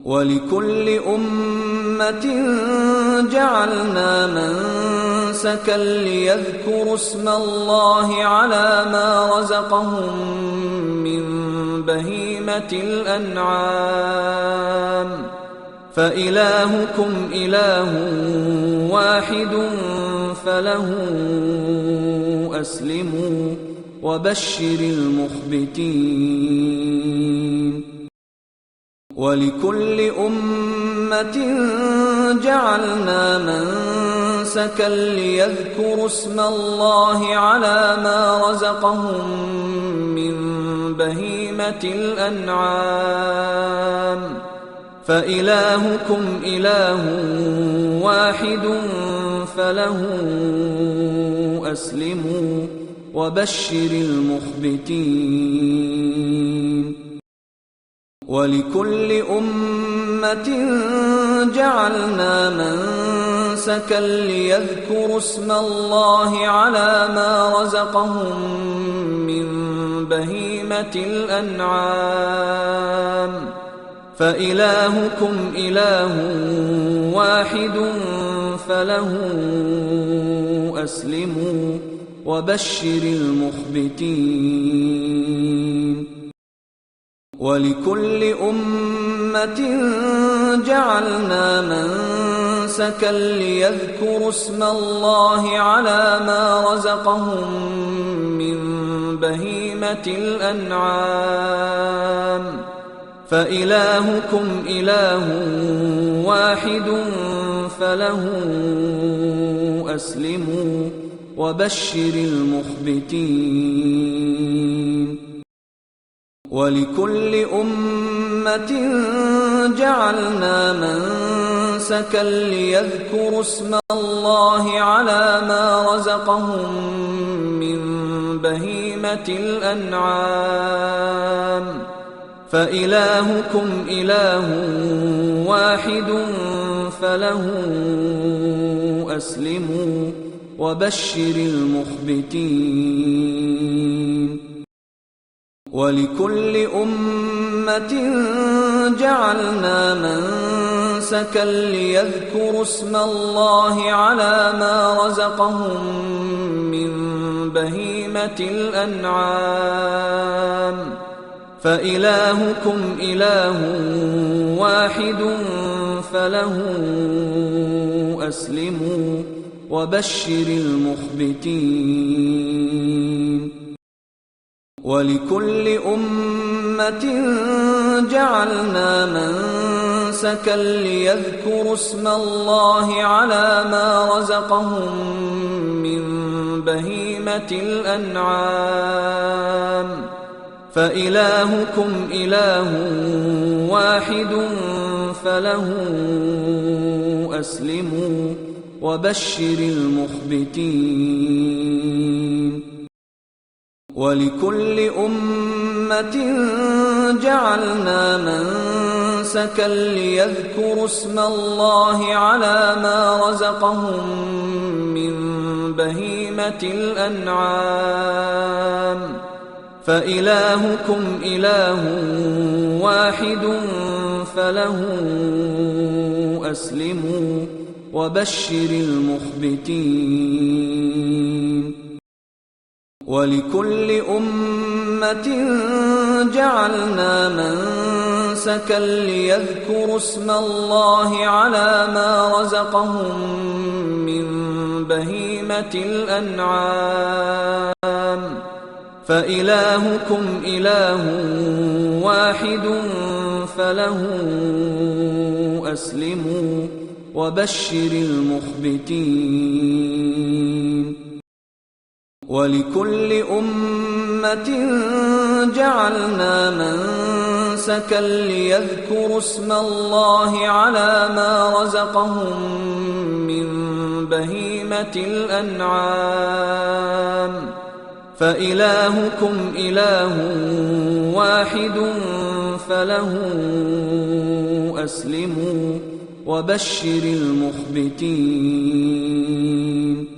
ولكل أمة جعلنا منسكا ليذكروا اسم الله على ما رزقهم من بهيمة الأنعام فإلهكم إله واحد فله أسلموا وبشر المخبتين ولكل أمة جعلنا منسكا ليذكروا اسم الله على ما رزقهم من بهيمة الأنعام فإلهكم إله واحد فله أسلموا وبشر المخبتين ولكل أمة جعلنا منسكا ليذكروا اسم الله على ما رزقهم من بهيمة الأنعام فإلهكم إله واحد فله أسلموا وبشر المخبتين ولكل أمة جعلنا منسكا ليذكروا اسم الله على ما رزقهم من بهيمة الأنعام فإلهكم إله واحد فله أسلموا وبشر المخبتين ولكل أمة جعلنا منسكا ليذكروا اسم الله على ما رزقهم من بهيمة الأنعام فإلهكم إله واحد فله أسلموا وبشر المخبتين ولكل أمة جعلنا منسكا ليذكروا اسم الله على ما رزقهم من بهيمة الأنعام فإلهكم إله واحد فله أسلموا وبشر المخبتين ولكل أمة جعلنا منسكا ليذكروا اسم الله على ما رزقهم من بهيمة الأنعام فإلهكم إله واحد فله أسلموا وبشر المخبتين ولكل أمة جعلنا منسكا ليذكروا اسم الله على ما رزقهم من بهيمة الأنعام فإلهكم إله واحد فله أسلموا وبشر المخبتين ولكل أمة جعلنا منسكا ليذكروا اسم الله على ما رزقهم من بهيمة الأنعام فإلهكم إله واحد فله أسلموا وبشر المخبتين ولكل أمة جعلنا منسكا ليذكروا اسم الله على ما رزقهم من بهيمة الأنعام فإلهكم إله واحد فله أسلموا وبشر المخبتين